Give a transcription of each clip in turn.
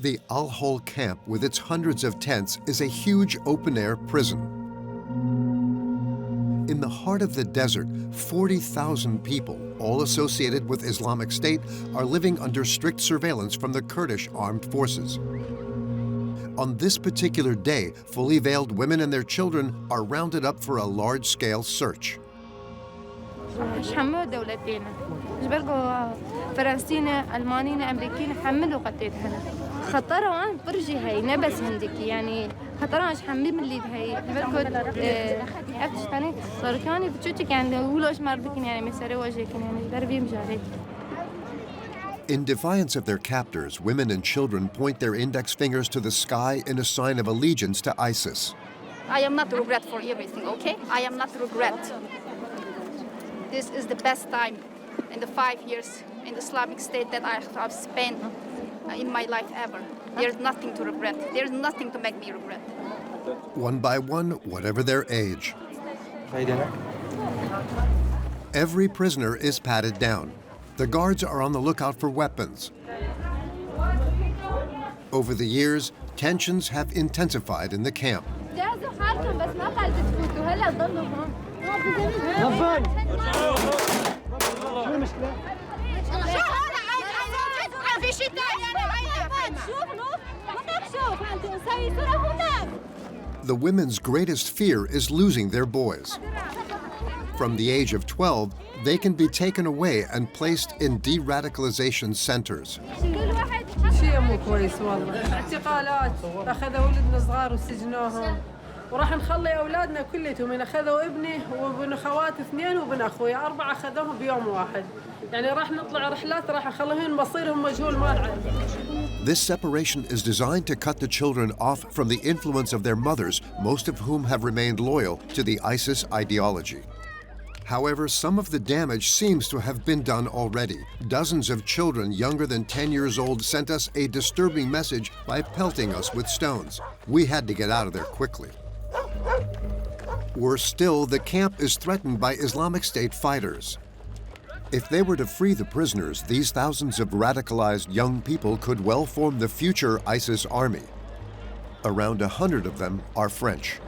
The Al-Hol camp, with its hundreds of tents, is a huge open-air prison. In the heart of the desert, 40,000 people, all associated with Islamic State, are living under strict surveillance from the Kurdish armed forces. On this particular day, fully veiled women and their children are rounded up for a large-scale search. حملوا دولتين جبرقوا فرنسيين ألمانيين أمريكيين حملوا قتيت هنا خطروا عن برجي هاي نبس هندكي يعني خطروا عن حملي من اللي هاي جبرقوا أفتش تاني صار كاني بتشوتك يعني ولوش مردكين يعني مسري وجهكين يعني دربي مجاري. In defiance of their captors, women and children point their index fingers to the sky in a sign of allegiance to ISIS. I am not regret for everything, okay? I am not regret. This is the best time in the 5 years in the Islamic State that I have spent in my life ever. There's nothing to regret. There's nothing to make me regret. One by one, whatever their age. Every prisoner is patted down. The guards are on the lookout for weapons. Over the years, tensions have intensified in the camp. The women's greatest fear is losing their boys. From the age of 12, they can be taken away and placed in deradicalization centers. وراح نخلي اولادنا كلهم اخذوا ابني وابن خواتي 2 وابن اخوي 4 اخذوهم بيوم واحد يعني راح نطلع رحلات راح نخليهم مصيرهم مجهول ما نعرف. This separation is designed to cut the children off from the influence of their mothers, most of whom have remained loyal to the ISIS ideology. However, some of the damage seems to have been done already. Dozens of children younger than 10 years old sent us a disturbing message by pelting us with stones. We had to get out of there quickly. Worse still, the camp is threatened by Islamic State fighters. If they were to free the prisoners, these thousands of radicalized young people could well form the future ISIS army. Around 100 of them are French.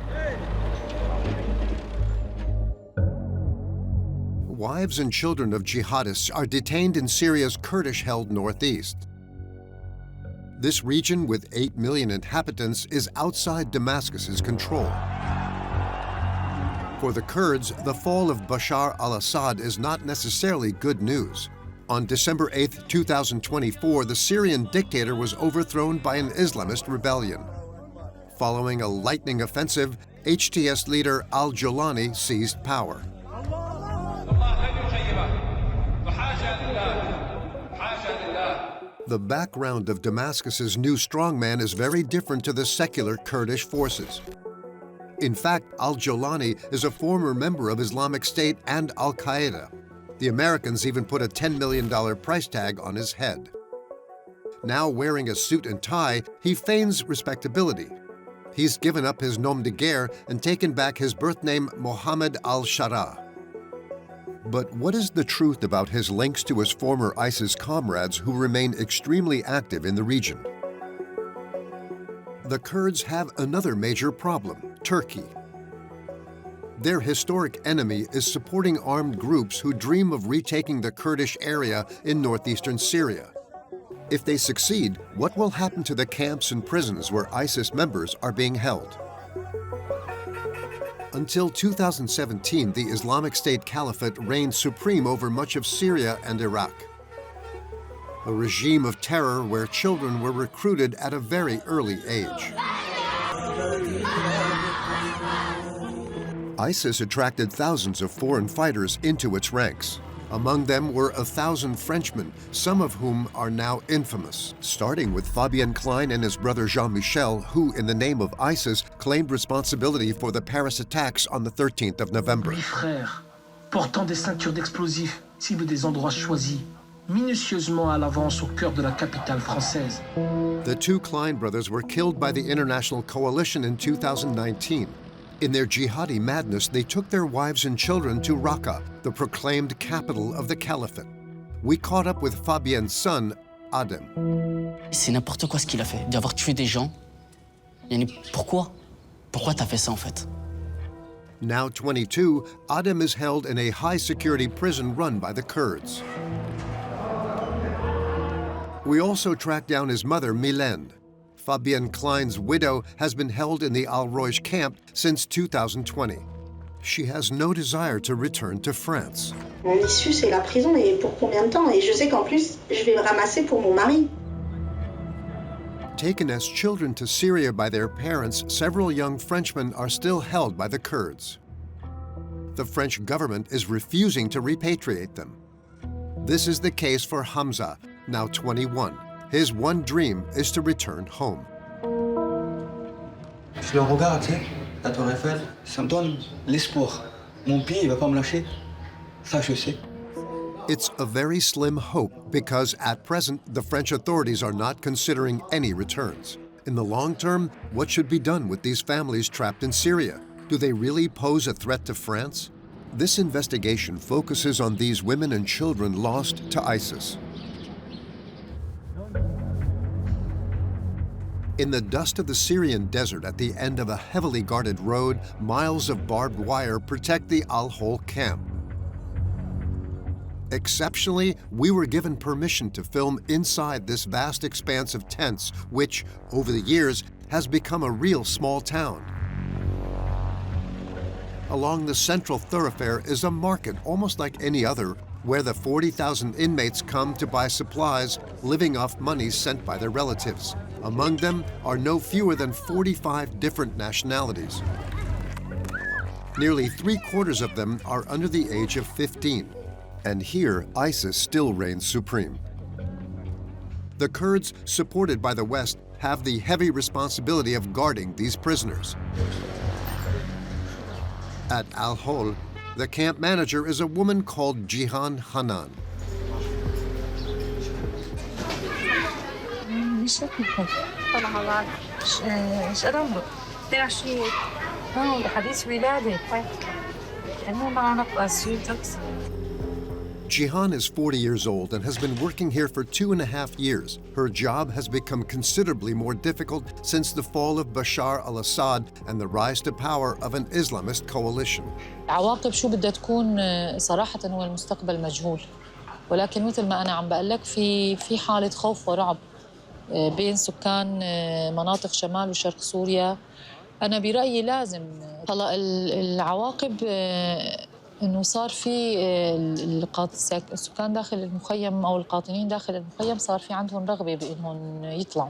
Wives and children of jihadists are detained in Syria's Kurdish-held northeast. This region, with 8 million inhabitants, is outside Damascus's control. For the Kurds, the fall of Bashar al Assad is not necessarily good news. On December 8, 2024, the Syrian dictator was overthrown by an Islamist rebellion. Following a lightning offensive, HTS leader al-Jolani seized power. The background of Damascus's new strongman is very different to the secular Kurdish forces. In fact, al-Jolani is a former member of Islamic State and Al-Qaeda. The Americans even put a $10 million price tag on his head. Now wearing a suit and tie, he feigns respectability. He's given up his nom de guerre and taken back his birth name Mohammed al-Shara. But what is the truth about his links to his former ISIS comrades who remain extremely active in the region? The Kurds have another major problem: Turkey. Their historic enemy is supporting armed groups who dream of retaking the Kurdish area in northeastern Syria. If they succeed, what will happen to the camps and prisons where ISIS members are being held? Until 2017, the Islamic State caliphate reigned supreme over much of Syria and Iraq. A regime of terror where children were recruited at a very early age. ISIS attracted thousands of foreign fighters into its ranks. Among them were 1,000 Frenchmen, some of whom are now infamous, starting with Fabien Klein and his brother Jean-Michel, who, in the name of ISIS, claimed responsibility for the Paris attacks on the 13th of November. Les frères, portant des ceintures d'explosifs, ciblent des endroits choisis, minutieusement à l'avance au cœur de la capitale française. The two Klein brothers were killed by the international coalition in 2019. In their jihadi madness, they took their wives and children to Raqqa, the proclaimed capital of the caliphate. We caught up with Fabien's son, Adem. C'est n'importe quoi ce qu'il a fait, d'avoir tué des gens. Pourquoi? Pourquoi t'as fait ça en fait? Now 22, Adem is held in a high-security prison run by the Kurds. We also track down his mother, Mylène. Fabienne Klein's widow has been held in the Al-Roj camp since 2020. She has no desire to return to France. Mon issue, c'est la prison, et pour combien de temps? Et je sais qu'en plus, je vais me ramasser pour mon mari. Taken as children to Syria by their parents, several young Frenchmen are still held by the Kurds. The French government is refusing to repatriate them. This is the case for Hamza, now 21. His one dream is to return home. Je le regarde, tu sais, la Tour Eiffel, ça me donne l'espoir. Mon pays, il va pas me lâcher. Ça, je sais. It's a very slim hope because at present, the French authorities are not considering any returns. In the long term, what should be done with these families trapped in Syria? Do they really pose a threat to France? This investigation focuses on these women and children lost to ISIS. In the dust of the Syrian desert at the end of a heavily guarded road, miles of barbed wire protect the Al-Hol camp. Exceptionally, we were given permission to film inside this vast expanse of tents, which, over the years, has become a real small town. Along the central thoroughfare is a market almost like any other, where the 40,000 inmates come to buy supplies, living off money sent by their relatives. Among them are no fewer than 45 different nationalities. Nearly 3/4 of them are under the age of 15. And here, ISIS still reigns supreme. The Kurds, supported by the West, have the heavy responsibility of guarding these prisoners. At Al-Hol, the camp manager is a woman called Jihan Hanan. Jihan is 40 years old and has been working here for 2.5 years. Her job has become considerably more difficult since the fall of Bashar al Assad and the rise to power of an Islamist coalition. عواقب شو بدها تكون صراحة هو المستقبل مجهول، ولكن مثل ما أنا عم بقول لك في حالة خوف ورعب بين سكان مناطق شمال وشرق سوريا. أنا برأيي لازم هلا العواقب إنه صار في السكان داخل المخيم أو القاطنين داخل المخيم صار في عندهم رغبة بإنهم يطلعوا،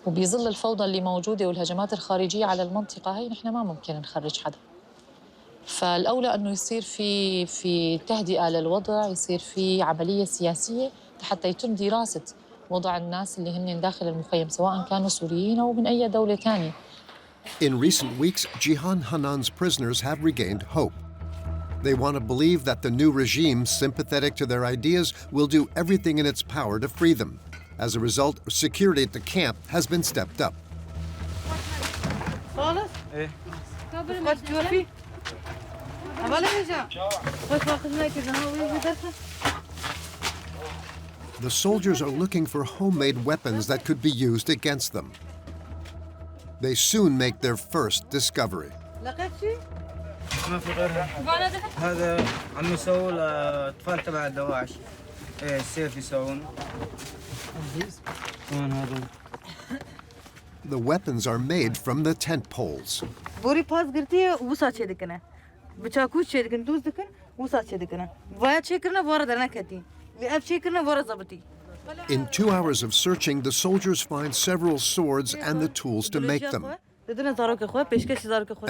وبظل الفوضى اللي موجودة والهجمات الخارجية على المنطقة هي نحن ما ممكن نخرج حدا. فالأولى إنه يصير في تهدئة للوضع، يصير في عملية سياسية حتى يتم دراسة وضع الناس اللي هن داخل المخيم سواء كانوا سوريين أو من أي دولة ثانية. In recent weeks, Jihan Hanan's prisoners have regained hope. They want to believe that the new regime, sympathetic to their ideas, will do everything in its power to free them. As a result, security at the camp has been stepped up. The soldiers are looking for homemade weapons that could be used against them. They soon make their first discovery. ما في غيرها. هذا عم يسووا الأطفال تبع الدواعش. إيه السيف يسوون. وين هذا؟ The weapons are made from the tent poles. بوري باس قرتي وصا شدكنا. بتشاكوش شدكن دوز دكن وصا شدكنا. ويا شكرنا ورا درنا كتي. لأب شكرنا ورا زبطي. In 2 hours of searching, the soldiers find several swords and the tools to make them.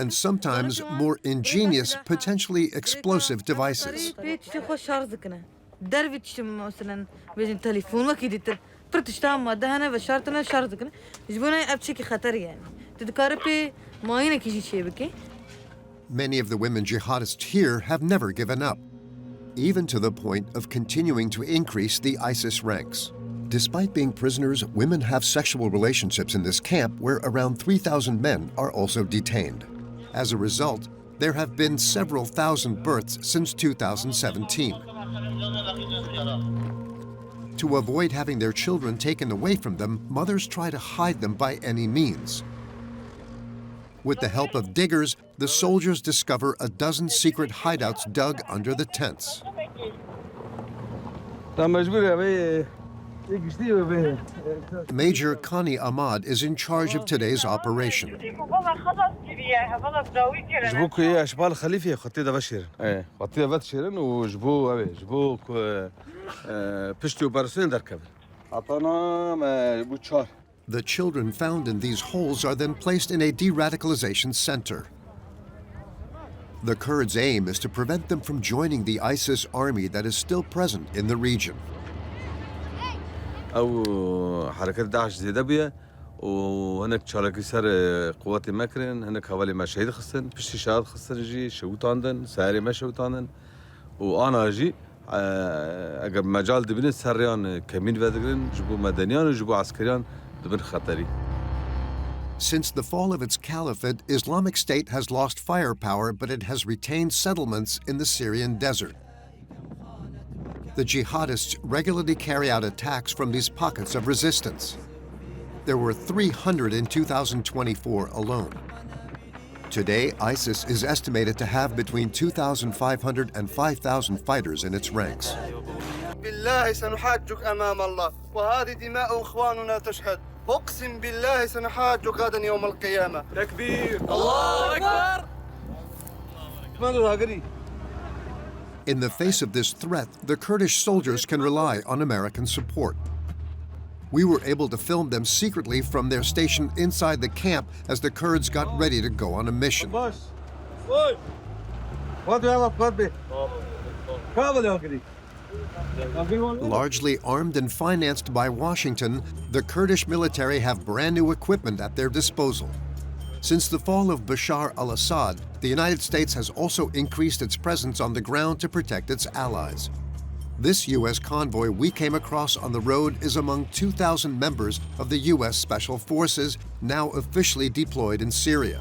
And sometimes more ingenious, potentially explosive devices. Many of the women jihadists here have never given up, even to the point of continuing to increase the ISIS ranks. Despite being prisoners, women have sexual relationships in this camp where around 3,000 men are also detained. As a result, there have been several thousand births since 2017. To avoid having their children taken away from them, mothers try to hide them by any means. With the help of diggers, the soldiers discover a dozen secret hideouts dug under the tents. Major Kani Ahmad is in charge of today's operation. The children found in these holes are then placed in a deradicalization center. The Kurds' aim is to prevent them from joining the ISIS army that is still present in the region. أو حركة داعش زيدبية وهناك شارك يسار قوات مكرن هناك حوالي ما شهيد خصن بشي شهاد خصن جي شوت عندن ساري ما شوت عندن وأنا جي أجب مجال دبنا سريان كمين بدرن جبوا مدنيان وجبوا عسكريان دبن خطري. Since the fall of its caliphate, Islamic State has lost firepower, but it has retained settlements in the Syrian desert. The jihadists regularly carry out attacks from these pockets of resistance. There were 300 in 2024 alone. Today, ISIS is estimated to have between 2,500 and 5,000 fighters in its ranks. بالله سنحاجك أمام الله وهذه دماء إخواننا تشهد أقسم بالله سنحاجك غدا يوم القيامة تكبير الله أكبر. In the face of this threat, the Kurdish soldiers can rely on American support. We were able to film them secretly from their station inside the camp as the Kurds got ready to go on a mission. Largely armed and financed by Washington, the Kurdish military have brand new equipment at their disposal. Since the fall of Bashar al Assad, the United States has also increased its presence on the ground to protect its allies. This U.S. convoy we came across on the road is among 2,000 members of the U.S. Special Forces now officially deployed in Syria.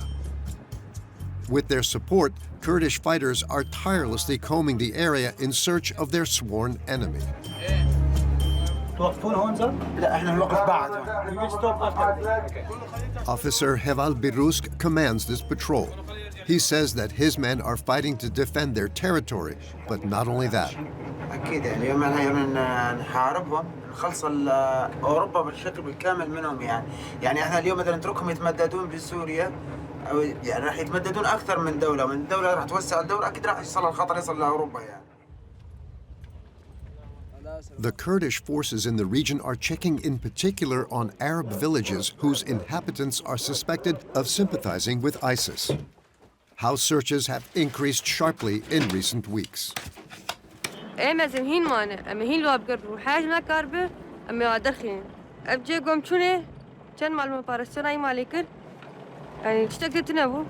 With their support, Kurdish fighters are tirelessly combing the area in search of their sworn enemy. Officer Heval Birusk commands this patrol. He says that his men are fighting to defend their territory, but not only that. أكيد يعني يوم الأيام نحاربهم نخلص أوروبا بالشكل بالكامل منهم يعني إحنا اليوم بدنا نتركهم يتمددون بسوريا أو يعني راح يتمددون أكثر من دولة راح توسع الدولة أكيد راح يصل الخطر يصل لأوروبا يعني. The Kurdish forces in the region are checking in particular on Arab villages whose inhabitants are suspected of sympathizing with ISIS. House searches have increased sharply in recent weeks. أما زمهين مانع أما هين لو أبقر حاجة ما كاربة أما أدخين أبجي قوم شونه كان معلومة بارسون أي مالكر يعني تشتكت نبو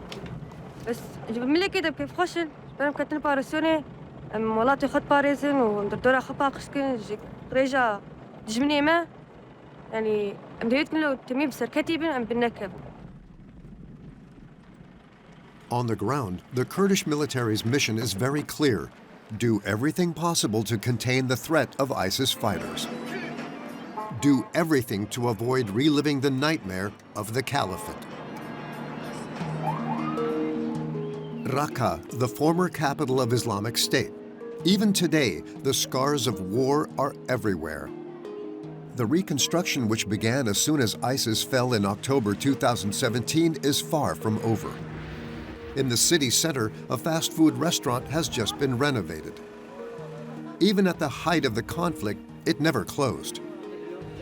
بس جب ملي كده بكيف خشن أنا بكتن بارسونه أما مولاتي خد باريزن وندردورا خبا قسكن رجع جمني ما يعني أم ديت كله تميم سركتي بن أم بالنكب. On the ground, the Kurdish military's mission is very clear. Do everything possible to contain the threat of ISIS fighters. Do everything to avoid reliving the nightmare of the caliphate. Raqqa, the former capital of Islamic State. Even today, the scars of war are everywhere. The reconstruction, which began as soon as ISIS fell in October 2017, is far from over. In the city center, a fast food restaurant has just been renovated. Even at the height of the conflict, it never closed.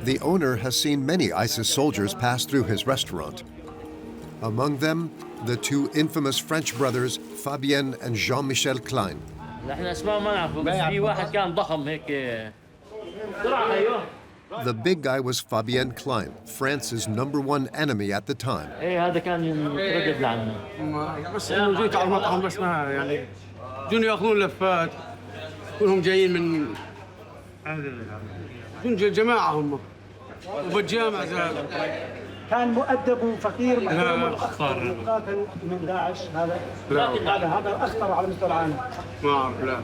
The owner has seen many ISIS soldiers pass through his restaurant. Among them, the two infamous French brothers, Fabien and Jean-Michel Klein. The big guy was Fabien Klein, France's #1 enemy at the time. كان مؤدب وفقير مقاتل من داعش هذا أخطر على مستوى العالم. ما أعرف لا.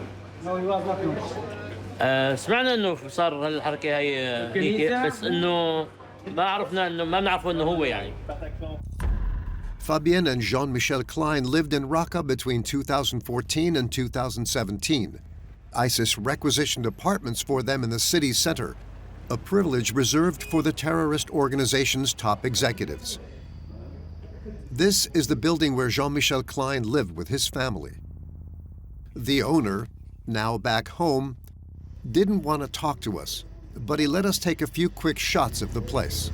سمعنا انه صار هالحركه هي هيك بس انه ما عرفنا انه ما بنعرفه انه هو يعني. Fabienne and Jean-Michel Klein lived in Raqqa between 2014 and 2017. ISIS requisitioned apartments for them in the city center, a privilege reserved for the terrorist organization's top executives. This is the building where Jean-Michel Klein lived with his family. The owner, now back home, didn't want to talk to us, but he let us take a few quick shots of the place.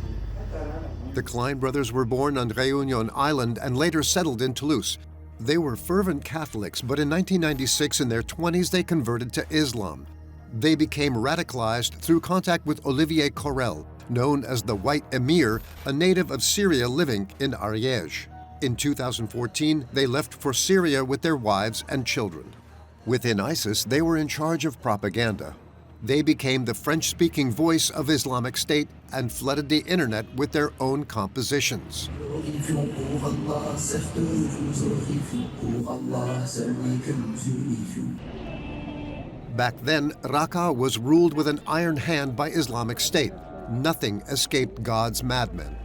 The Klein brothers were born on Réunion Island and later settled in Toulouse. They were fervent Catholics, but in 1996, in their 20s, they converted to Islam. They became radicalized through contact with Olivier Corel, known as the White Emir, a native of Syria living in Ariège. In 2014, they left for Syria with their wives and children. Within ISIS, they were in charge of propaganda. They became the French-speaking voice of Islamic State and flooded the internet with their own compositions. Back then, Raqqa was ruled with an iron hand by Islamic State. Nothing escaped God's madmen.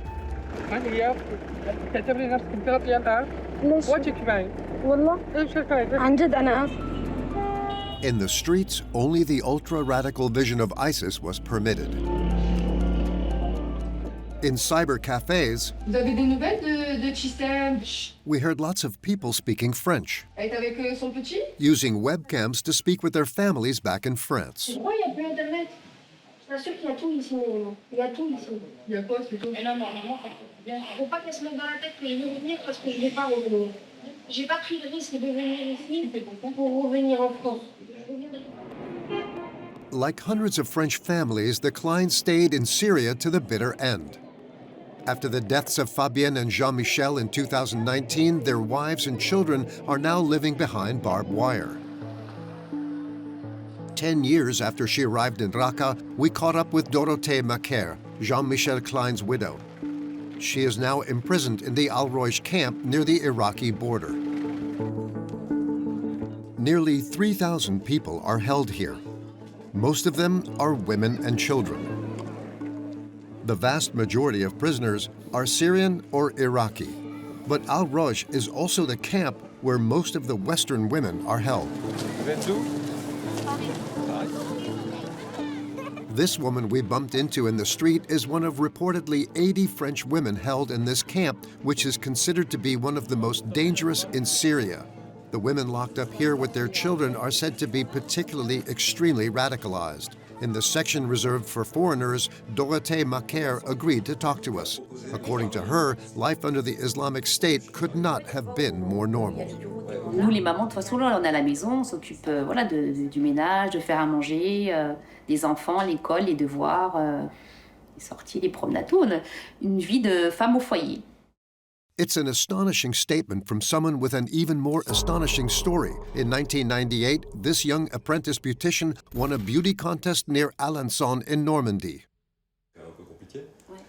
In the streets, only the ultra-radical vision of ISIS was permitted. In cyber cafes, we heard lots of people speaking French, using webcams to speak with their families back in France. Like hundreds of French families, the Kleins stayed in Syria to the bitter end. After the deaths of Fabienne and Jean-Michel in 2019, their wives and children are now living behind barbed wire. 10 years after she arrived in Raqqa, we caught up with Dorothee Macaire, Jean-Michel Klein's widow. She is now imprisoned in the Al-Roj camp near the Iraqi border. Nearly 3,000 people are held here. Most of them are women and children. The vast majority of prisoners are Syrian or Iraqi, but Al-Roj is also the camp where most of the Western women are held. This woman we bumped into in the street is one of reportedly 80 French women held in this camp, which is considered to be one of the most dangerous in Syria. The women locked up here with their children are said to be particularly extremely radicalized. In the section reserved for foreigners, Dorothee Macaire agreed to talk to us. According to her, life under the Islamic State could not have been more normal. Nous, les mamans, de toute façon, là, on est à la maison, on s'occupe voilà, du ménage, de faire à manger, des enfants, l'école, les devoirs, les sorties, les promenades, tout. On a une vie de femme au foyer. It's an astonishing statement from someone with an even more astonishing story. In 1998, this young apprentice beautician won a beauty contest near Alençon in Normandy.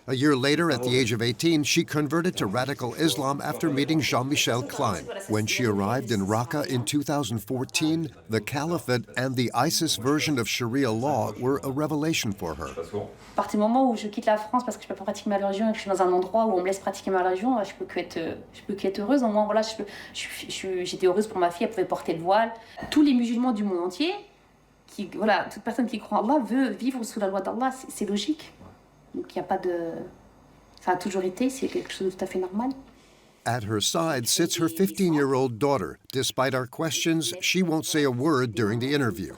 A year later, at the age of 18, she converted to radical Islam after meeting Jean-Michel Klein. When she arrived in Raqqa in 2014, the caliphate and the ISIS version of Sharia law were a revelation for her. À partir du moment où je quitte la France parce que je peux pas pratiquer ma religion et que je suis dans un endroit où on me laisse pratiquer ma religion, je peux qu'être heureuse. Au moins, voilà, j'étais heureuse pour ma fille, elle pouvait porter le voile. Tous les musulmans du monde entier, voilà, toute personne qui croit en Allah veut vivre sous la loi d'Allah, c'est logique. Donc il n'y a pas de... Ça a toujours été, c'est quelque chose de tout à fait normal. At her side sits her 15-year-old daughter. Despite our questions, she won't say a word during the interview.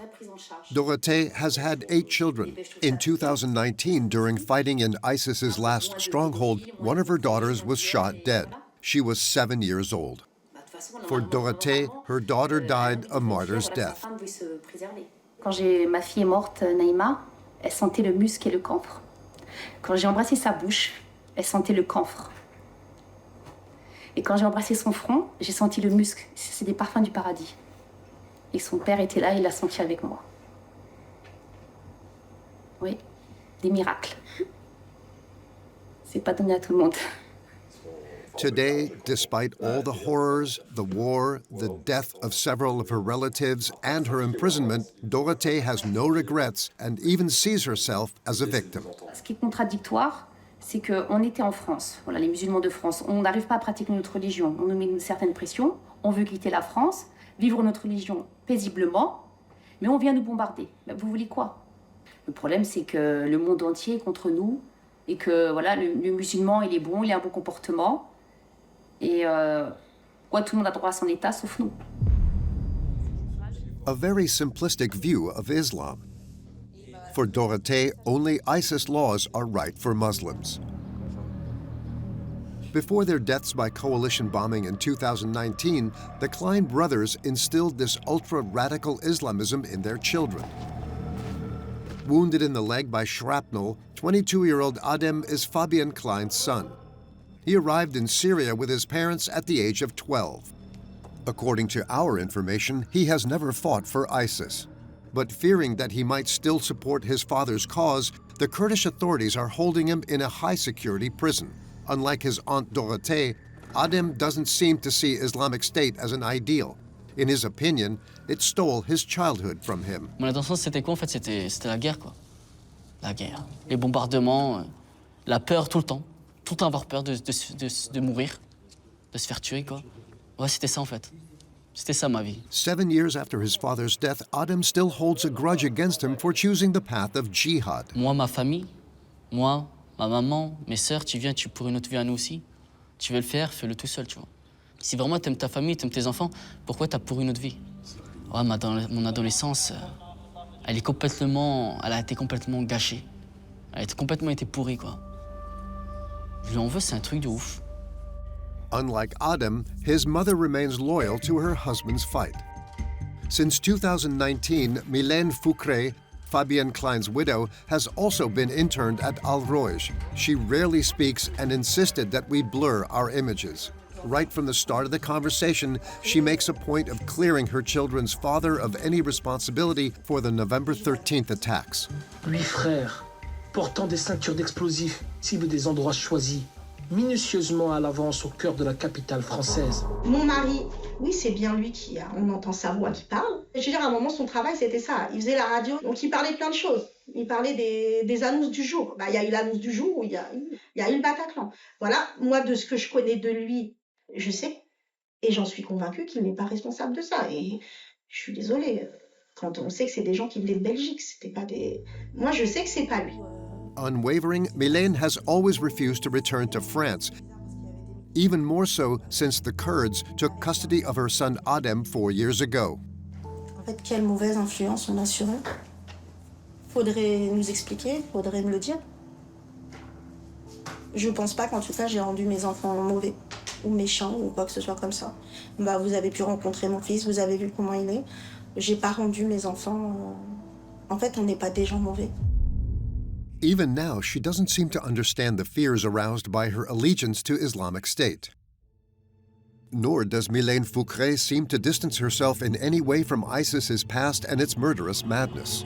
Dorothee has had 8 children. In 2019, during fighting in ISIS's last stronghold, one of her daughters was shot dead. She was 7 years old. For Dorothee, her daughter died a martyr's death. Quand ma fille est morte, Naïma, elle sentait le musc et le camphre. Quand j'ai embrassé sa bouche, elle sentait le camphre. Et quand j'ai embrassé son front, j'ai senti le musc. C'est des parfums du paradis. Et son père était là, il l'a senti avec moi. Oui, des miracles. C'est pas donné à tout le monde. Today, despite all the horrors, the war, the death of several of her relatives, and her imprisonment, Dorothee has no regrets and even sees herself as a victim. Ce qui est contradictoire, c'est qu'on était en France, voilà, les musulmans de France. On n'arrive pas à pratiquer notre religion. On nous met une certaine pression. On veut quitter la France, vivre notre religion paisiblement, mais on vient nous bombarder. Ben, vous voulez quoi? Le problème, c'est que le monde entier est contre nous et que voilà, le musulman, il est bon, il a un bon comportement. Et tout le monde a droit à son état, sauf nous. A very simplistic view of Islam. For Dorothee, only ISIS laws are right for Muslims. Before their deaths by coalition bombing in 2019, the Klein brothers instilled this ultra-radical Islamism in their children. Wounded in the leg by shrapnel, 22-year-old Adem is Fabian Klein's son. He arrived in Syria with his parents at the age of 12. According to our information, he has never fought for ISIS. But fearing that he might still support his father's cause, the Kurdish authorities are holding him in a high-security prison. Unlike his aunt Dorothee, Adem doesn't seem to see Islamic State as an ideal. In his opinion, it stole his childhood from him. Mon intention, c'était quoi en fait? C'était la guerre, quoi. La guerre. Les bombardements, la peur tout le temps. Tout le temps avoir peur de mourir, de se faire tuer, quoi. Ouais, c'était ça en fait. C'était ça ma vie. 7 years after his father's death, Adem still holds a grudge against him for choosing the path of jihad. Moi, ma famille, moi, ma maman, mes sœurs, tu viens, tu pour une autre vie à nous aussi. Tu veux le faire, fais-le tout seul, tu vois. Si vraiment t'aimes ta famille, t'aimes tes enfants, pourquoi t'as pour une autre vie? Ouais, mon adolescence, elle a été complètement gâchée. Elle a complètement été pourrie, quoi. Je lui en veux, c'est un truc de ouf. Unlike Adem, his mother remains loyal to her husband's fight. Since 2019, Mylène Foucret, Fabienne Klein's widow, has also been interned at Al-Roj. She rarely speaks and insisted that we blur our images. Right from the start of the conversation, she makes a point of clearing her children's father of any responsibility for the November 13th attacks. 8 frères, portant des ceintures d'explosifs, ciblent des endroits choisis, minutieusement à l'avance au cœur de la capitale française. Mon mari, oui, c'est bien lui on entend sa voix qui parle. Je veux dire, à un moment, son travail, c'était ça. Il faisait la radio, donc il parlait plein de choses. Il parlait des annonces du jour. Il y a eu l'annonce du jour où il y a eu le Bataclan. Voilà, moi, de ce que je connais de lui, je sais, et j'en suis convaincue qu'il n'est pas responsable de ça. Et je suis désolée, quand on sait que c'est des gens qui venaient de Belgique, c'était pas des... Moi, je sais que c'est pas lui. Unwavering, Mylène has always refused to return to France, even more so since the Kurds took custody of her son Adem 4 years ago. En fait, quelle mauvaise influence on a sur eux? Faudrait nous expliquer, faudrait me le dire. Je pense pas qu'en tout cas j'ai rendu mes enfants mauvais ou méchants ou quoi que ce soit comme ça. Vous avez pu rencontrer mon fils, vous avez vu comment il est. J'ai pas rendu mes enfants... En fait, on n'est pas des gens mauvais. Even now, she doesn't seem to understand the fears aroused by her allegiance to Islamic State. Nor does Mylène Foucret seem to distance herself in any way from ISIS's past and its murderous madness.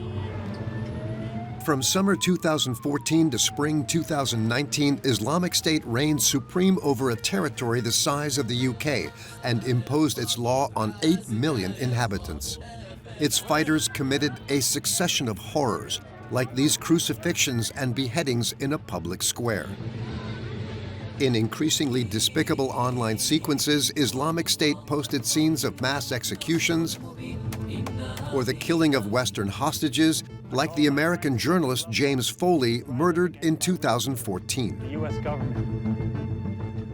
From summer 2014 to spring 2019, Islamic State reigned supreme over a territory the size of the UK and imposed its law on 8 million inhabitants. Its fighters committed a succession of horrors, like these crucifixions and beheadings in a public square. In increasingly despicable online sequences, Islamic State posted scenes of mass executions or the killing of Western hostages, like the American journalist James Foley, murdered in 2014. The U.S. government.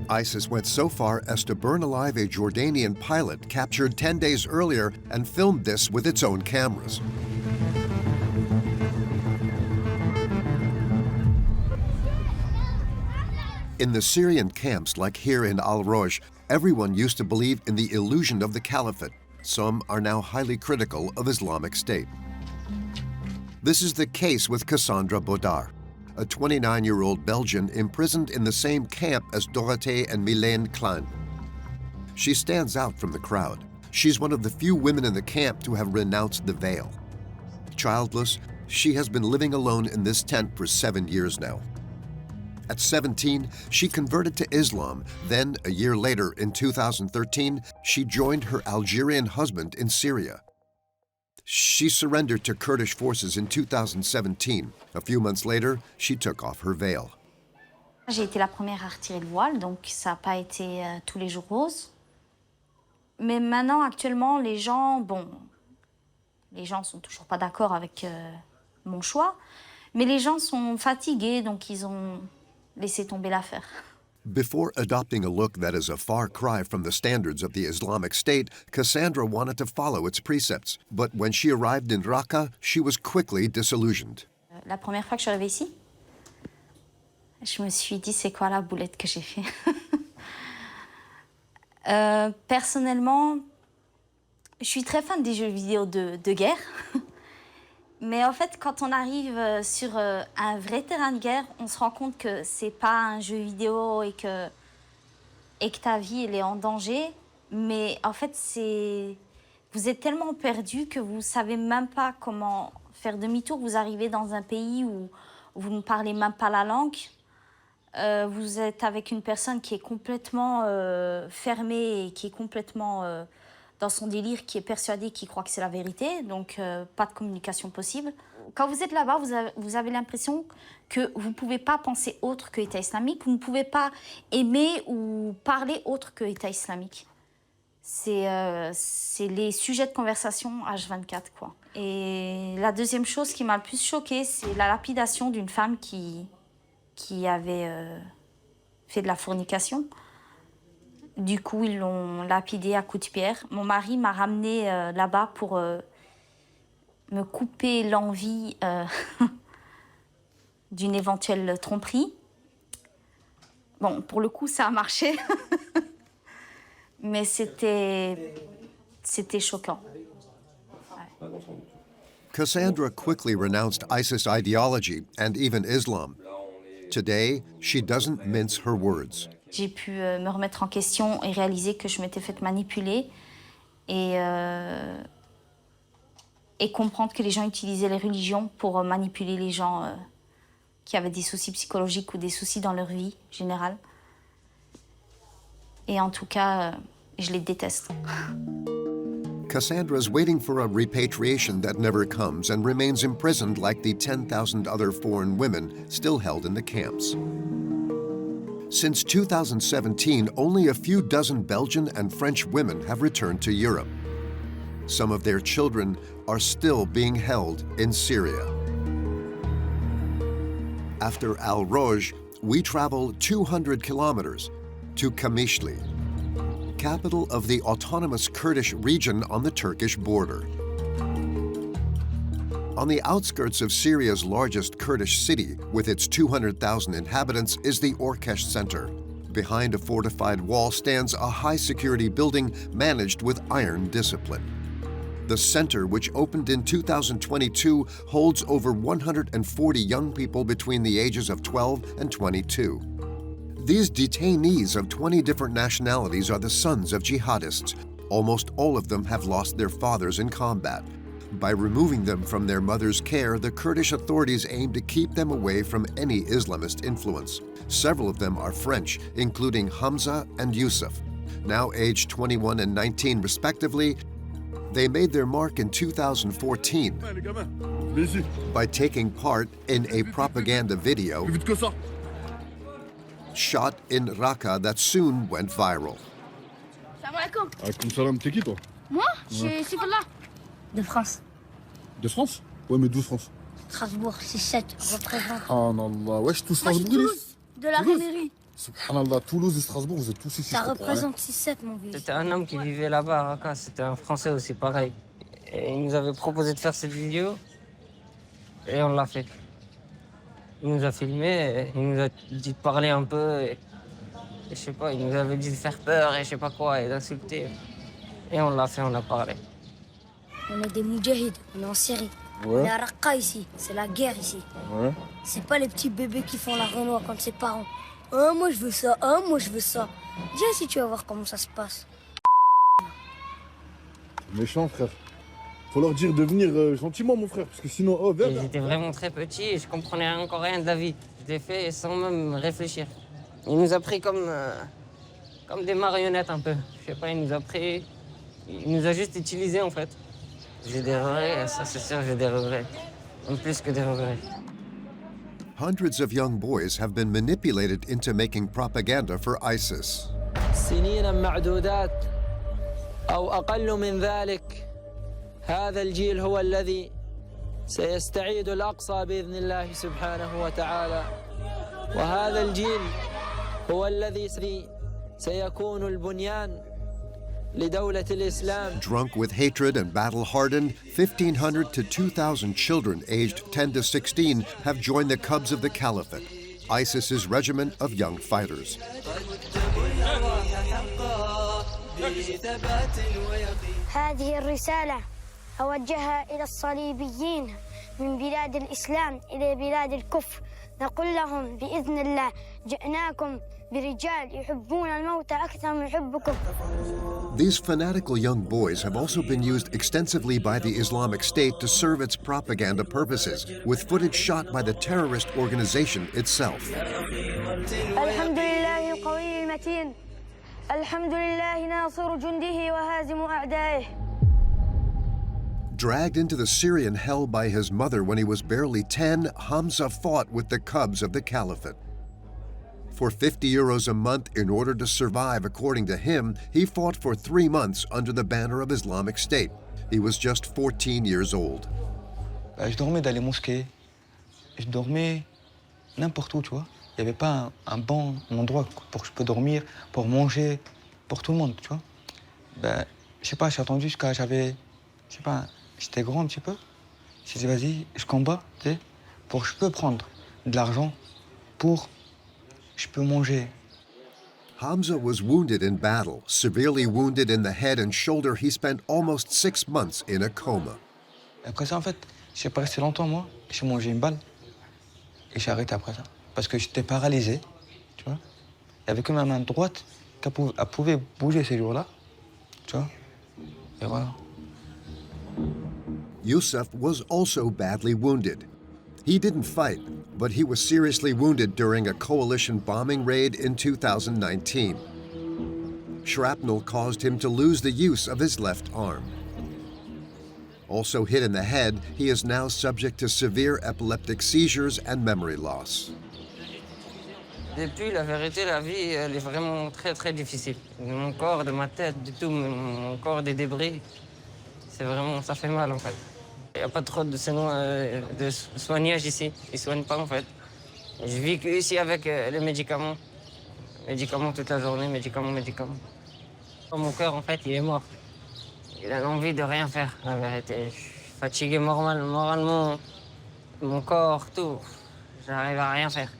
ISIS went so far as to burn alive a Jordanian pilot captured 10 days earlier and filmed this with its own cameras. In the Syrian camps, like here in Al-Roj, everyone used to believe in the illusion of the caliphate. Some are now highly critical of Islamic State. This is the case with Cassandra Baudard, a 29-year-old Belgian imprisoned in the same camp as Dorothee and Mylène Klein. She stands out from the crowd. She's one of the few women in the camp to have renounced the veil. Childless, she has been living alone in this tent for 7 years now. At 17, she converted to Islam. Then, a year later, in 2013, she joined her Algerian husband in Syria. She surrendered to Kurdish forces in 2017. A few months later, she took off her veil. J'ai été la première à retirer le voile, donc ça n'a pas été tous les jours rose. Mais maintenant, actuellement, les gens sont toujours pas d'accord avec mon choix, mais les gens sont fatigués, donc ils ont laissé tomber l'affaire. Before adopting a look that is a far cry from the standards of the Islamic State, Cassandra wanted to follow its precepts. But when she arrived in Raqqa, she was quickly disillusioned. La première fois que je suis arrivée ici, je me suis dit, c'est quoi la boulette que j'ai fait? Personnellement, je suis très fan des jeux vidéo de guerre. Mais en fait, quand on arrive sur un vrai terrain de guerre, on se rend compte que c'est pas un jeu vidéo et que ta vie elle est en danger. Mais en fait, vous êtes tellement perdu que vous savez même pas comment faire demi-tour. Vous arrivez dans un pays où vous ne parlez même pas la langue. Vous êtes avec une personne qui est complètement fermée et qui est complètement dans son délire, qui est persuadée, qui croit que c'est la vérité. Donc, pas de communication possible. Quand vous êtes là-bas, vous avez l'impression que vous ne pouvez pas penser autre que État islamique. Vous ne pouvez pas aimer ou parler autre que État islamique. C'est les sujets de conversation H24, quoi. Et la deuxième chose qui m'a le plus choquée, c'est la lapidation d'une femme qui avait fait de la fornication. Du coup, ils l'ont lapidée à coups de pierre. Mon mari m'a ramenée là-bas pour me couper l'envie d'une éventuelle tromperie. Bon, pour le coup, ça a marché. Mais c'était choquant. Ouais. Cassandra quickly renounced ISIS ideology and even Islam. Today, she doesn't mince her words. J'ai pu me remettre en question et réaliser que je m'étais faite manipuler et comprendre que les gens utilisaient les religions pour manipuler les gens qui avaient des soucis psychologiques ou des soucis dans leur vie générale. Et en tout cas, je les déteste. Cassandra's waiting for a repatriation that never comes and remains imprisoned like the 10,000 other foreign women still held in the camps. Since 2017, only a few dozen Belgian and French women have returned to Europe. Some of their children are still being held in Syria. After Al-Roj, we travel 200 kilometers to Kamishli, capital of the autonomous Kurdish region on the Turkish border. On the outskirts of Syria's largest Kurdish city, with its 200,000 inhabitants, is the Orkesh Center. Behind a fortified wall stands a high-security building managed with iron discipline. The center, which opened in 2022, holds over 140 young people between the ages of 12 and 22. These detainees of 20 different nationalities are the sons of jihadists. Almost all of them have lost their fathers in combat. By removing them from their mother's care, the Kurdish authorities aim to keep them away from any Islamist influence. Several of them are French, including Hamza and Yusuf. Now aged 21 and 19 respectively, they made their mark in 2014 by taking part in a propaganda video shot in Raqqa that soon went viral. Salam alaikum. Alaikum salam, t'es qui toi? Moi, je suis là. De France. De France? Ouais, mais d'où France? Strasbourg, 6-7, représente. Subhanallah, wesh, tous Moi, je suis Strasbourg. Toulouse, de la mairie. Subhanallah, Toulouse et Strasbourg, vous êtes tous ici. Ça représente 6-7, mon vieux. C'était un homme qui vivait là-bas à Raqqa, c'était un Français aussi, pareil. Et il nous avait proposé de faire cette vidéo, et on l'a fait. Il nous a filmé, il nous a dit de parler un peu, et je sais pas, il nous avait dit de faire peur, et je sais pas quoi, et d'insulter. Et on l'a fait, on a parlé. On est des moudjahids, on est en Syrie. Ouais. On est à Raqqa ici, c'est la guerre ici. Ouais. C'est pas les petits bébés qui font la renoie quand ses parents. Ah, moi je veux ça, ah, moi je veux ça. Viens si tu vas voir comment ça se passe. Méchant, frère. Faut leur dire de venir gentiment, mon frère, parce que sinon, oh, viens. J'étais vraiment très petit et je comprenais encore rien de la vie. Je l'ai fait sans même réfléchir. Il nous a pris comme des marionnettes un peu. Je sais pas, il nous a juste utilisés en fait. J'ai des regrets, ça c'est sûr, j'ai des regrets. En plus que des regrets. Hundreds of young boys have been manipulated into making propaganda for ISIS. سنين معدودات أو أقل من ذلك هذا الجيل هو الذي سيستعيد الأقصى بإذن الله سبحانه وتعالى وهذا الجيل هو الذي سيكون البنيان لدولة الإسلام. Drunk with hatred and battle-hardened, 1,500 to 2,000 children aged 10 to 16 have joined the Cubs of the Caliphate, ISIS's regiment of young fighters. هذه الرسالة أوجهها إلى الصليبيين من بلاد الإسلام إلى بلاد الكفر نقول لهم بإذن الله جئناكم برجال يحبون الموت أكثر من حبكم. These fanatical young boys have also been used extensively by the Islamic State to serve its propaganda purposes, with footage shot by the terrorist organization itself. الحمد لله القوي المتين الحمد لله ناصر جنده وهازم أعدائه. Dragged into the Syrian hell by his mother when he was barely 10, Hamza fought with the Cubs of the Caliphate. For 50 euros a month in order to survive, according to him, he fought for 3 months under the banner of Islamic State. He was just 14 years old. Je dormais dans les mosquées, je dormais n'importe où, tu vois. Il n'y avait pas un bon endroit pour que je peux dormir, pour manger, pour tout le monde, tu vois. Je sais pas, j'ai attendu jusqu'à j'avais, je sais pas, j'étais grand un petit peu. J'ai dit, vas-y, je combats, tu sais, pour que je peux prendre de l'argent pour je peux manger. Hamza was wounded in battle. Severely wounded in the head and shoulder, he spent almost 6 months in a coma. Après ça, en fait, je suis pas resté longtemps, moi. J'ai mangé une balle et j'ai arrêté après ça. Parce que j'étais paralysé, tu vois. Il n'y avait que ma main droite qui pouvait bouger ces jours-là, tu vois. Et voilà. Yusuf was also badly wounded. He didn't fight, but he was seriously wounded during a coalition bombing raid in 2019. Shrapnel caused him to lose the use of his left arm. Also hit in the head, he is now subject to severe epileptic seizures and memory loss. Depuis, la vérité, la vie, elle est vraiment très, très difficile. De mon corps, de ma tête, de tout, mon corps, des débris. C'est vraiment, ça fait mal, en fait. Il n'y a pas trop de soignage ici. Ils ne soignent pas, en fait. Je vis ici avec les médicaments. Médicaments toute la journée, médicaments. Mon cœur, en fait, il est mort. Il a envie de rien faire, la vérité. Je suis fatigué moralement, mon corps, tout. J'arrive à rien faire.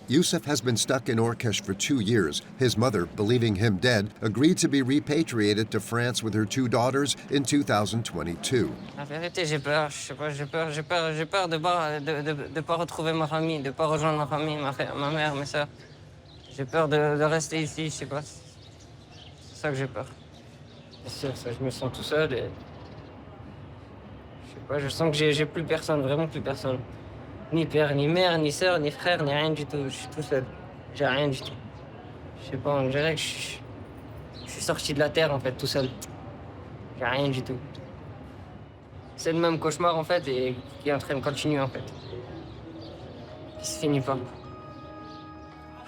Yusuf has been stuck in Orkesh for 2 years. His mother, believing him dead, agreed to be repatriated to France with her 2 daughters in 2022. La vérité, j'ai peur. Je sais pas, j'ai peur de pas retrouver ma famille, de pas rejoindre ma famille, ma mère, mes sœurs. J'ai peur de rester ici, je sais pas. C'est ça que j'ai peur. C'est sûr, ça, je me sens tout seul et je sais pas, je sens que j'ai plus personne, vraiment plus personne. Ni père, ni mère, ni sœur, ni frère, ni rien du tout. Je suis tout seul. J'ai rien du tout. Je sais pas, on dirait que je suis sorti de la terre, en fait, tout seul. J'ai rien du tout. C'est le même cauchemar, en fait, et qui est en train de continuer, en fait. Qui se finit pas.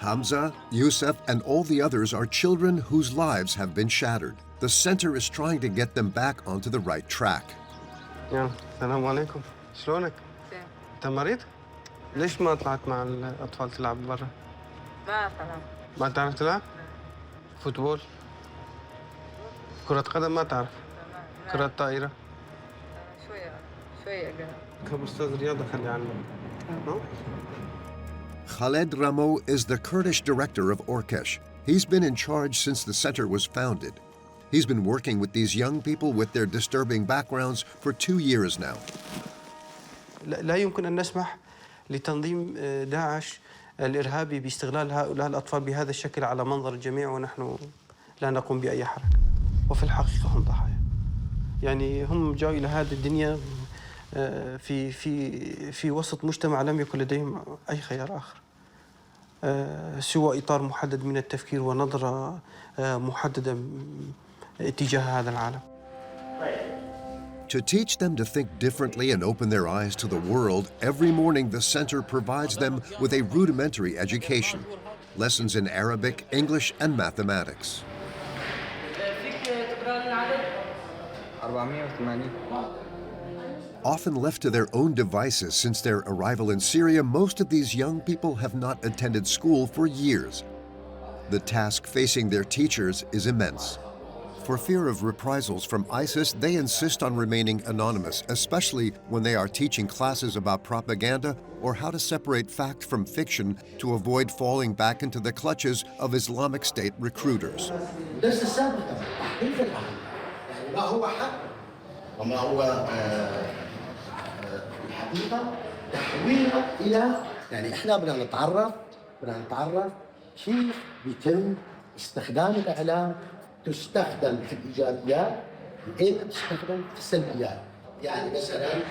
Hamza, Yusuf, and all the others are children whose lives have been shattered. The center is trying to get them back onto the right track. يلا السلام عليكم شلونك؟ أنت مريض؟ ليش ما طلعت مع الأطفال تلعب برا؟ ما تعرف تلعب؟ فوتبول؟ كرة قدم ما تعرف؟ كرة طائرة؟ شوية كم أستاذ رياضة خلي عنه. Khaled Ramo is the Kurdish director of Orkesh. He's been in charge since the center was founded. He's been working with these young people with their disturbing backgrounds for 2 years now. لا يمكن أن نسمح لتنظيم داعش الإرهابي باستغلال هؤلاء الأطفال بهذا الشكل على منظر الجميع ونحن لا نقوم بأي حركة. وفي الحقيقة هم ضحايا. يعني هم جاءوا إلى هذه الدنيا في وسط مجتمع لم يكن لديهم أي خيار آخر سوى إطار محدد من التفكير ونظرة محددة تجاه هذا العالم. To teach them to think differently and open their eyes to the world, every morning the center provides them with a rudimentary education, lessons in Arabic, English, and mathematics. Often left to their own devices since their arrival in Syria, most of these young people have not attended school for years. The task facing their teachers is immense. For fear of reprisals from ISIS, they insist on remaining anonymous, especially when they are teaching classes about propaganda or how to separate fact from fiction to avoid falling back into the clutches of Islamic State recruiters. كيف بيتم استخدام الإعلام تستخدم في الإيجابيات وإيه تستخدم في السلبيات. يعني مثلا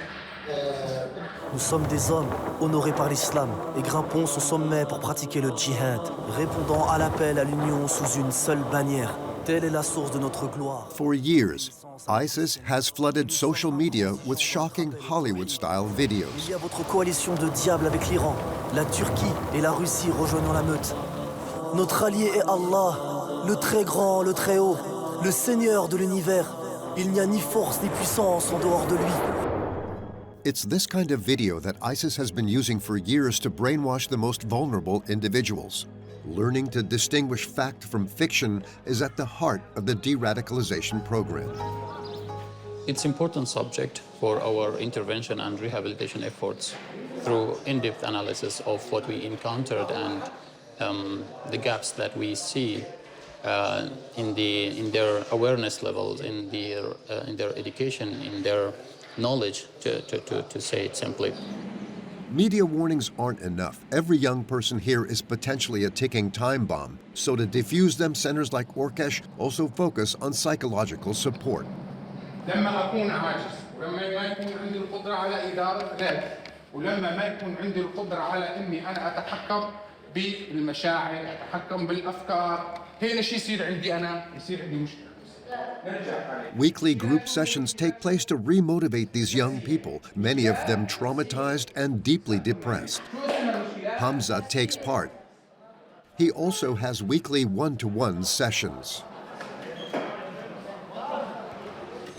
Nous sommes des hommes honorés par l'islam et grimpons au sommet pour pratiquer le djihad, répondant à l'appel à l'union sous une seule bannière. Telle est la source de notre gloire. For years, ISIS has flooded social media with shocking Hollywood-style videos. Il y a votre coalition de diables avec l'Iran, la Turquie et la Russie rejoignant la meute. Notre allié est Allah, le très grand, le très haut, le Seigneur de l'univers. Il n'y a ni force ni puissance en dehors de lui. It's this kind of video that ISIS has been using for years to brainwash the most vulnerable individuals. Learning to distinguish fact from fiction is at the heart of the deradicalization program. It's an important subject for our intervention and rehabilitation efforts through in-depth analysis of what we encountered and the gaps that we see in their awareness levels, in their education, in their knowledge, to say it simply. Media warnings aren't enough. Every young person here is potentially a ticking time bomb. So to defuse them, centers like Orkesh also focus on psychological support. لما أكون عاجز ولما ما يكون عندي القدرة على إدارة ذاتي ولما ما يكون عندي القدرة على إني أنا أتحكم بالمشاعر أتحكم بالأفكار هنا شيء يصير عندي أنا يصير عندي مشكلة. Weekly group sessions take place to remotivate these young people, many of them traumatized and deeply depressed. Hamza takes part. He also has weekly one-to-one sessions.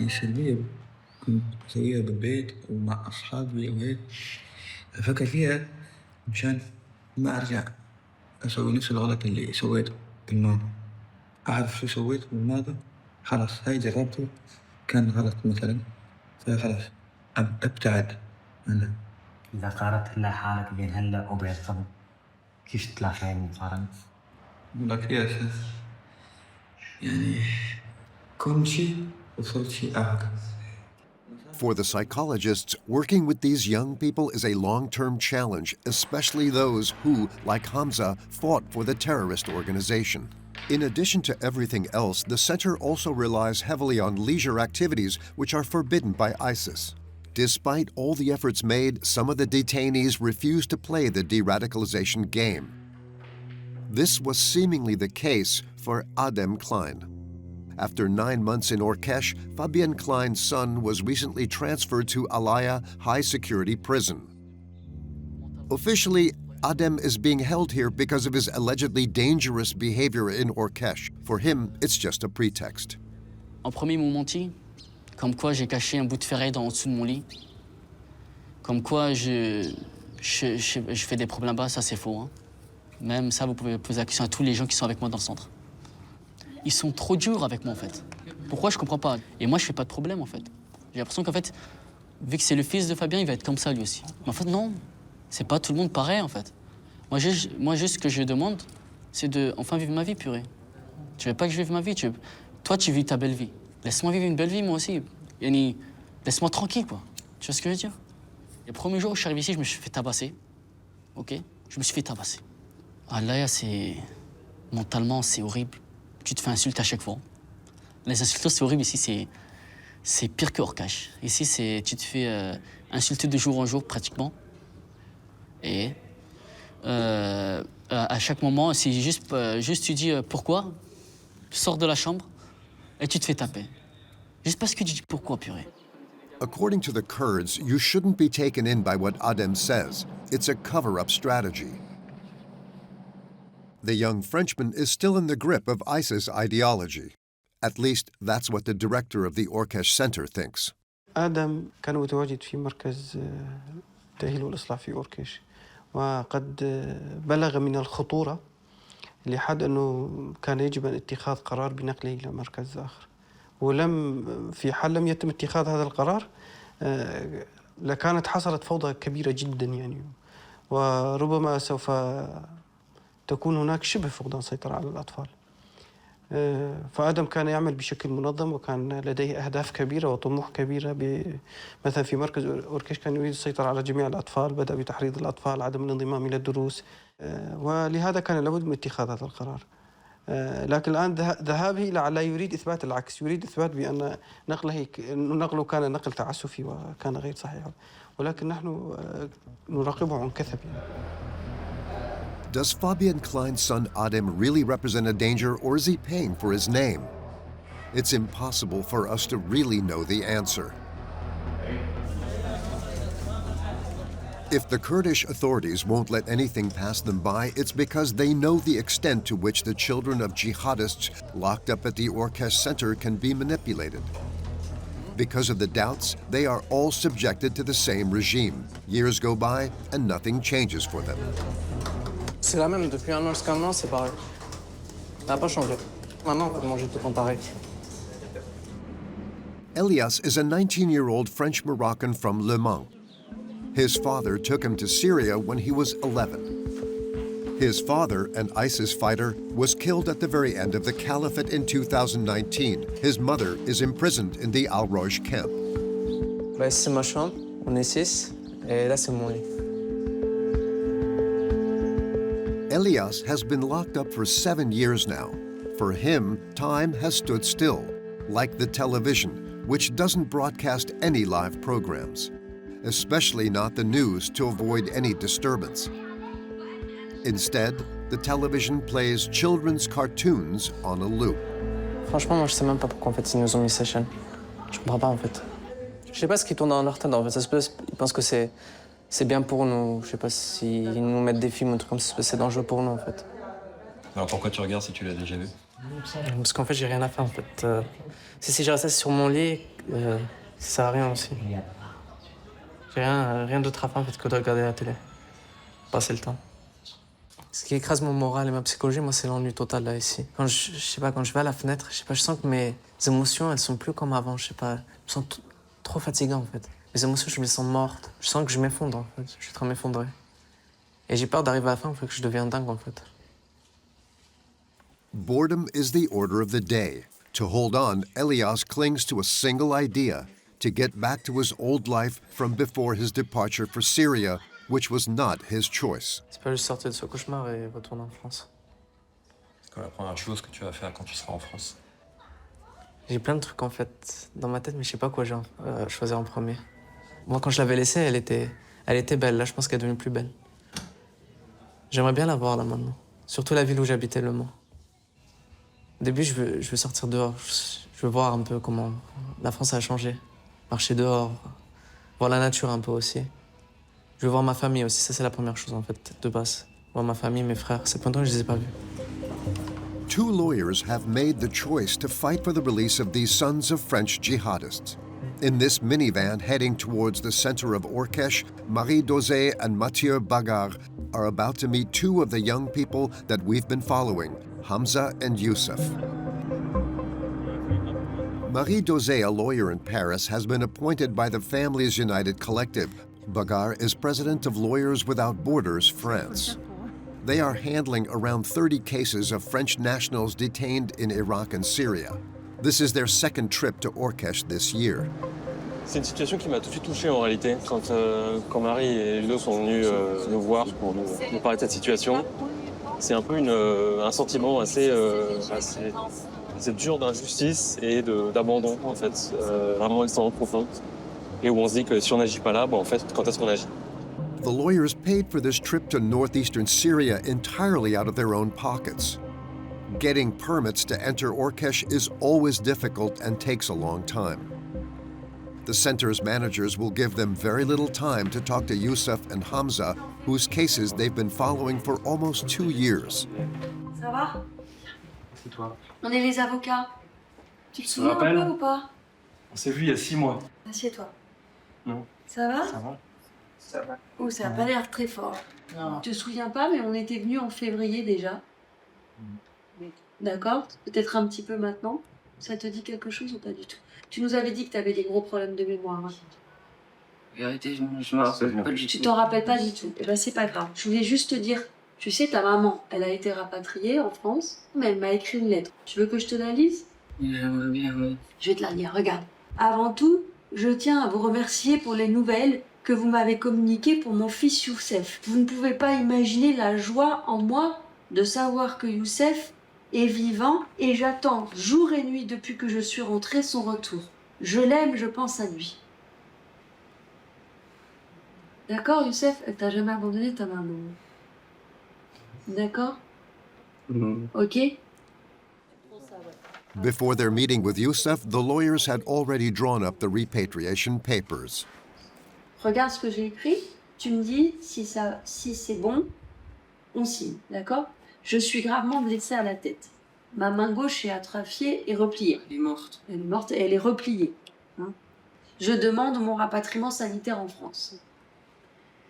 السلبية كنت أسويها بالبيت ومع أصحابي وهيك أفكر فيها مشان ما أرجع أسوي نفس الغلط اللي سويته بالماضي. أعرف شو سويته بالماضي خلاص هاي جربته كان غلط مثلا فخلاص أبتعد عنه. إذا قارنت هلا حالك بين هلا وبين قبل كيف تلاقي المقارنة؟ لك يا أساس يعني كل شيء وصلت شيء أعلى. For the psychologists, working with these young people is a long-term challenge, especially those who, like Hamza, fought for the terrorist organization. In addition to everything else, the center also relies heavily on leisure activities which are forbidden by ISIS. Despite all the efforts made, some of the detainees refuse to play the de-radicalization game. This was seemingly the case for Adem Klein. After 9 months in Orkesh, Fabienne Klein's son was recently transferred to Alaya High Security Prison. Officially, Adem is being held here because of his allegedly dangerous behavior in Orkesh. For him, it's just a pretext. En premier, ils m'ont menti, comme quoi j'ai caché un bout de ferraille en dessous de mon lit, comme quoi je fais des problèmes là-bas, ça c'est faux. Hein. Même ça, vous pouvez poser la question à tous les gens qui sont avec moi dans le centre. Ils sont trop durs avec moi, en fait. Pourquoi, je comprends pas. Et moi, je fais pas de problème, en fait. J'ai l'impression qu'en fait, vu que c'est le fils de Fabien, il va être comme ça, lui aussi. Mais en fait, non. C'est pas tout le monde pareil, en fait. Moi, juste, ce que je demande, c'est de enfin vivre ma vie, purée. Tu veux pas que je vive ma vie, toi, tu vis ta belle vie. Laisse-moi vivre une belle vie, moi aussi. Yani, laisse-moi tranquille, quoi. Tu vois ce que je veux dire? Le premier jour où je suis arrivé ici, je me suis fait tabasser. OK? Je me suis fait tabasser. Ah, là, c'est... Mentalement, c'est horrible. Tu te fais insulter à chaque fois. Les insultes, c'est horrible. Ici, c'est pire que Orkesh. Ici, tu te fais insulté de jour en jour pratiquement. Et à chaque moment, si juste tu dis pourquoi, tu sors de la chambre et tu te fais taper. Juste parce que tu dis pourquoi, purée. According to the Kurds, you shouldn't be taken in by what Adem says. It's a cover-up strategy. The young Frenchman is still in the grip of ISIS ideology. At least that's what the director of the Orkesh Center thinks. آدم كان متواجد في مركز التأهيل والإصلاح في أوركيش، وقد بلغ من الخطورة لحد أنه كان يجب أن اتخاذ قرار بنقله إلى مركز آخر، ولم في حال لم يتم اتخاذ هذا القرار لكانت حصلت فوضى كبيرة جدا يعني، وربما سوف تكون هناك شبه فقدان سيطرة على الأطفال. فآدم كان يعمل بشكل منظم وكان لديه أهداف كبيرة وطموح كبيرة. مثلا في مركز أوركيش كان يريد السيطرة على جميع الأطفال، بدأ بتحريض الأطفال، عدم الانضمام إلى الدروس، ولهذا كان لابد من اتخاذ هذا القرار. لكن الآن ذهابه لعل يريد إثبات العكس، يريد إثبات بأن نقله كان نقل تعسفي وكان غير صحيح، ولكن نحن نراقبه عن كثب. Does Fabian Klein's son Adem really represent a danger, or is he paying for his name? It's impossible for us to really know the answer. If the Kurdish authorities won't let anything pass them by, it's because they know the extent to which the children of jihadists locked up at the Orkesh Center can be manipulated. Because of the doubts, they are all subjected to the same regime. Years go by and nothing changes for them. C'est la même depuis un an jusqu'à un an, c'est pareil. Ça n'a pas changé. Maintenant, on peut manger tout le temps pareil. Elias is a 19-year-old French-Moroccan from Le Mans. His father took him to Syria when he was 11. His father, an ISIS fighter, was killed at the very end of the caliphate in 2019. His mother is imprisoned in the Al-Roj camp. Bah, c'est ma chambre, on est 6, et là c'est mon lit. Elias has been locked up for 7 years now. For him, time has stood still, like the television, which doesn't broadcast any live programs, especially not the news to avoid any disturbance. Instead, the television plays children's cartoons on a loop. Franchement, moi je sais même pas pourquoi en fait ils nous ont mis ces chaînes. Je comprends pas en fait. Je sais pas ce qui tourne dans leur tête en fait. Ça se peut, ils pensent que c'est bien pour nous. Je sais pas s'ils nous mettent des films ou un truc comme ça, c'est dangereux pour nous en fait. Alors pourquoi tu regardes si tu l'as déjà vu? Parce qu'en fait j'ai rien à faire en fait. Si je restais sur mon lit, ça sert à rien aussi. J'ai rien d'autre à faire en fait que de regarder la télé. Passer le temps. Ce qui écrase mon moral et ma psychologie, moi, c'est l'ennui total là ici. Quand je vais à la fenêtre, je sens que mes émotions, elles sont plus comme avant. Je me sens trop fatigué en fait. Mes émotions, je me sens morte. Je sens que je m'effondre en fait. Je suis en train de m'effondrer. Et j'ai peur d'arriver à la fin, que je devienne dingue en fait. Boredom is the order of the day. To hold on, Elias clings to a single idea: to get back to his old life from before his departure for Syria, which was not his choice. C'est pas juste sortir de ce cauchemar et retourner en France. C'est quoi la première chose que tu vas faire quand tu seras en France? J'ai plein de trucs en fait dans ma tête, mais je sais pas quoi choisir en premier. Moi, quand je l'avais laissée, elle était belle. Là, je pense qu'elle est devenue plus belle. J'aimerais bien la voir là maintenant. Surtout la ville où j'habitais, Le Mans. Au début, je veux sortir dehors. Je veux voir un peu comment la France a changé. Marcher dehors, voir la nature un peu aussi. Je veux voir ma famille aussi, ça c'est la première chose en fait, de base. Voir ma famille, mes frères, c'est pendant que je les ai pas vus. 2 lawyers have made the choice to fight for the release of these sons of French jihadists. In this minivan heading towards the center of Orkesh, Marie Dozé and Mathieu Bagar are about to meet 2 of the young people that we've been following, Hamza and Youssef. Marie Dozé, a lawyer in Paris, has been appointed by the Families United Collective. Bagar is president of Lawyers Without Borders, France. They are handling around 30 cases of French nationals detained in Iraq and Syria. This is their second trip to Orkesh this year. C'est une situation qui m'a tout de suite touché en réalité. Quand Marie et Ludo sont venus nous voir pour nous parler de cette situation, c'est un peu un sentiment assez dur d'injustice et d'abandon en fait. Vraiment extrêmement profond. et où on se dit que si on n'agit pas là, en fait, quand est-ce qu'on agit? The lawyers paid for this trip to northeastern Syria entirely out of their own pockets. Getting permits to enter Orkesh is always difficult and takes a long time. The center's managers will give them very little time to talk to Youssef and Hamza, whose cases they've been following for almost 2 years. Ça va? C'est toi. On est les avocats. Tu te te souviens un rappelles peu ou pas? On s'est vu il y a 6 mois. Assieds-toi. Non. Ça va? Ça va. Ça va. Oh, ça n'a pas l'air très fort. Non. Tu te souviens pas, mais on était venus en février déjà. D'accord? Peut-être un petit peu maintenant. Ça te dit quelque chose ou pas du tout? Tu nous avais dit que tu avais des gros problèmes de mémoire. Hein. Vérité, je me rappelle pas du tout. Tu t'en rappelles pas du tout? Eh ben, c'est pas grave. Je voulais juste te dire, tu sais, ta maman, elle a été rapatriée en France, mais elle m'a écrit une lettre. Tu veux que je te la lise? Bien, oui. Je vais te la lire, regarde. Avant tout, je tiens à vous remercier pour les nouvelles que vous m'avez communiquées pour mon fils Youssef. Vous ne pouvez pas imaginer la joie en moi de savoir que Youssef est vivant et j'attends jour et nuit depuis que je suis rentrée son retour. Je l'aime, je pense à lui. D'accord, Youssef? Elle t'a jamais abandonné, ta maman. D'accord? Ok? Before their meeting with Youssef, the lawyers had already drawn up the repatriation papers. Regarde ce que j'ai écrit. Tu me dis si c'est bon, on signe, d'accord? Je suis gravement blessée à la tête. Ma main gauche est atrophiée et repliée. Elle est morte. Elle est morte et elle est repliée. Hein? Je demande mon rapatriement sanitaire en France.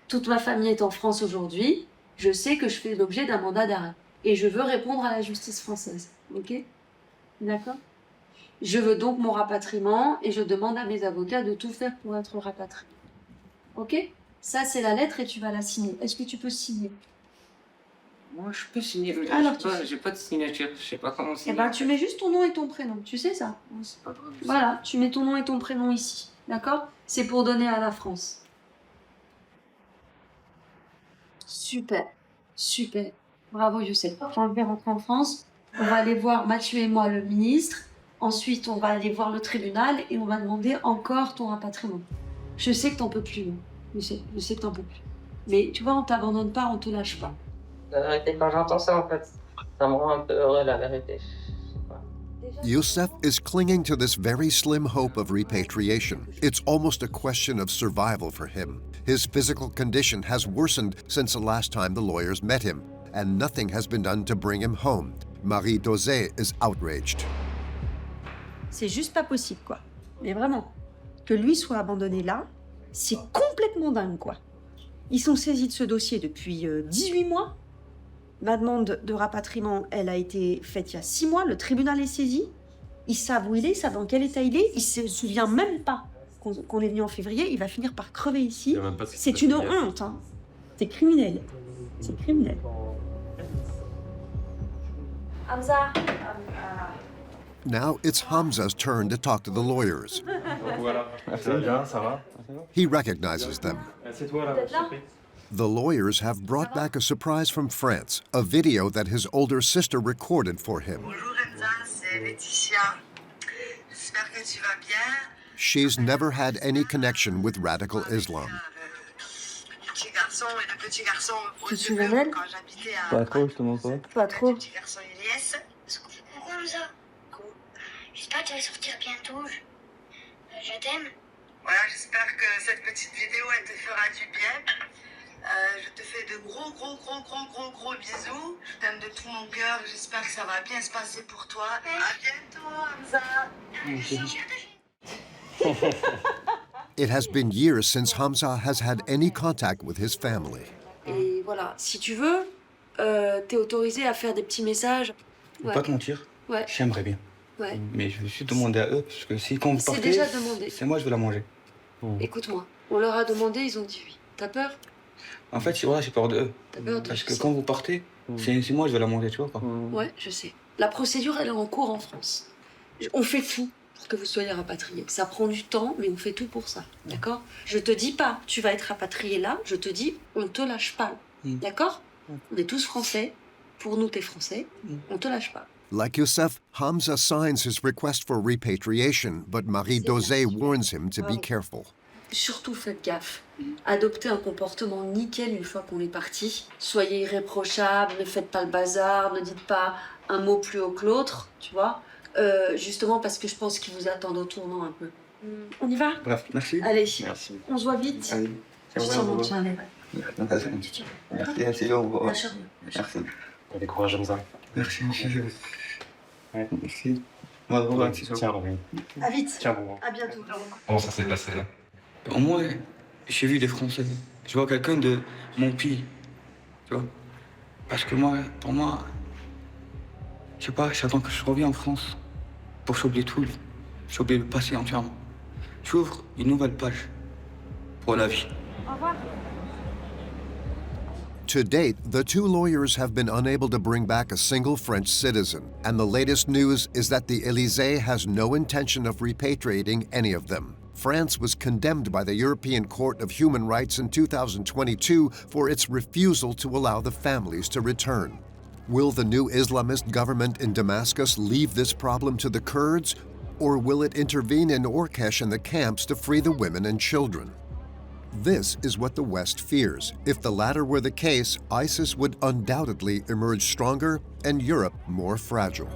Toute ma famille est en France aujourd'hui. Je sais que je fais l'objet d'un mandat d'arrêt. Et je veux répondre à la justice française. Ok? D'accord? Je veux donc mon rapatriement et je demande à mes avocats de tout faire pour être rapatrié. Ok? Ça, c'est la lettre et tu vas la signer. Est-ce que tu peux signer? Moi, je peux signer. Alors, j'ai pas de signature. Je sais pas comment signer. Eh ben, tu mets juste ton nom et ton prénom. Tu sais ça? C'est pas grave. Voilà, tu mets ton nom et ton prénom ici. D'accord? C'est pour donner à la France. Super. Super. Bravo, Youssef. On va rentrer en France. On va aller voir Mathieu et moi, le ministre. Ensuite, on va aller voir le tribunal et on va demander encore ton rapatriement. Je sais que t'en peux plus, je sais que t'en peux plus. Mais tu vois, on t'abandonne pas, on te lâche pas. La vérité, quand j'entends ça, en fait, ça me rend un peu heureux, la vérité. Youssef is clinging to this very slim hope of repatriation. It's almost a question of survival for him. His physical condition has worsened since the last time the lawyers met him, and nothing has been done to bring him home. Marie Dorothee is outraged. C'est juste pas possible, quoi. Mais vraiment. Que lui soit abandonné là, c'est complètement dingue, quoi. Ils sont saisis de ce dossier depuis 18 mois. Ma demande de rapatriement, elle a été faite il y a 6 mois. Le tribunal est saisi. Ils savent où il est, ils savent dans quel état il est. Il se souvient même pas qu'on est venu en février. Il va finir par crever ici. C'est une honte, hein. C'est criminel. C'est criminel. Hamza. Now it's Hamza's turn to talk to the lawyers. Voilà. Ça va bien, ça va? He recognizes them. Assieds-toi là, je t'en prie. The lawyers have brought back a surprise from France, a video that his older sister recorded for him. Bonjour Hamza, c'est Laetitia. J'espère que tu vas bien. She's never had any connection with radical Islam. Le petit garçon et le petit garçon Tu te souviens d'elle? quand j'habitais à... Pas trop, justement pas. Pas trop. Le petit garçon Elias. Coucou Hamza. J'espère que tu vas sortir bientôt. Je t'aime. Voilà, j'espère que cette petite vidéo, elle te fera du bien. Je te fais de gros bisous. Je t'aime de tout mon cœur. J'espère que ça va bien se passer pour toi. À bientôt, Hamza. It has been years since Hamza has had any contact with his family. Et voilà, si tu veux, t'es autorisé à faire des petits messages. Ouais. Pas te mentir, ouais. J'aimerais bien. Ouais. Mais je me suis demandé à eux, parce que si quand vous partez, déjà demandé. c'est moi je vais la manger. Écoute-moi, on leur a demandé, ils ont dit oui. T'as peur? En fait, voilà, j'ai peur de eux. T'as peur de Parce que quand vous partez, c'est moi je vais la manger, tu vois pas? Ouais, je sais. La procédure, elle est en cours en France. On fait tout pour que vous soyez rapatriés. Ça prend du temps, mais on fait tout pour ça. D'accord? Je te dis pas, tu vas être rapatrié là. Je te dis, on te lâche pas. D'accord? On est tous français. Pour nous, t'es français. On te lâche pas. Like Youssef, Hamza signs his request for repatriation, but Marie Dorothee warns him to be careful. surtout faites gaffe. Adoptez un comportement nickel une fois qu'on est parti. Soyez irréprochables, ne faites pas le bazar, ne dites pas un mot plus haut que l'autre, tu vois. Justement parce que je pense qu'ils vous attendent au tournant un peu. On y va? Bref, merci. Allez, Merci. on se voit vite. Allez. Je te remonte, allez. Merci, au revoir. Merci. Allez, courage, Hamza. Merci, monsieur. Ouais. Merci. Au revoir. Tiens, Robin. À vite. Tiens, bon. À bientôt. Comment ça s'est passé là? Au moins, j'ai vu des Français. Je vois quelqu'un de mon pays. Tu vois? Parce que moi, pour moi, je sais pas, j'attends que je revienne en France pour j'oublie tout. J'oublie le passé entièrement. J'ouvre une nouvelle page pour la vie. Au revoir. To date, the two lawyers have been unable to bring back a single French citizen, and the latest news is that the Élysée has no intention of repatriating any of them. France was condemned by the European Court of Human Rights in 2022 for its refusal to allow the families to return. Will the new Islamist government in Damascus leave this problem to the Kurds, or will it intervene in Orkesh and the camps to free the women and children? This is what the West fears. If the latter were the case, ISIS would undoubtedly emerge stronger and Europe more fragile.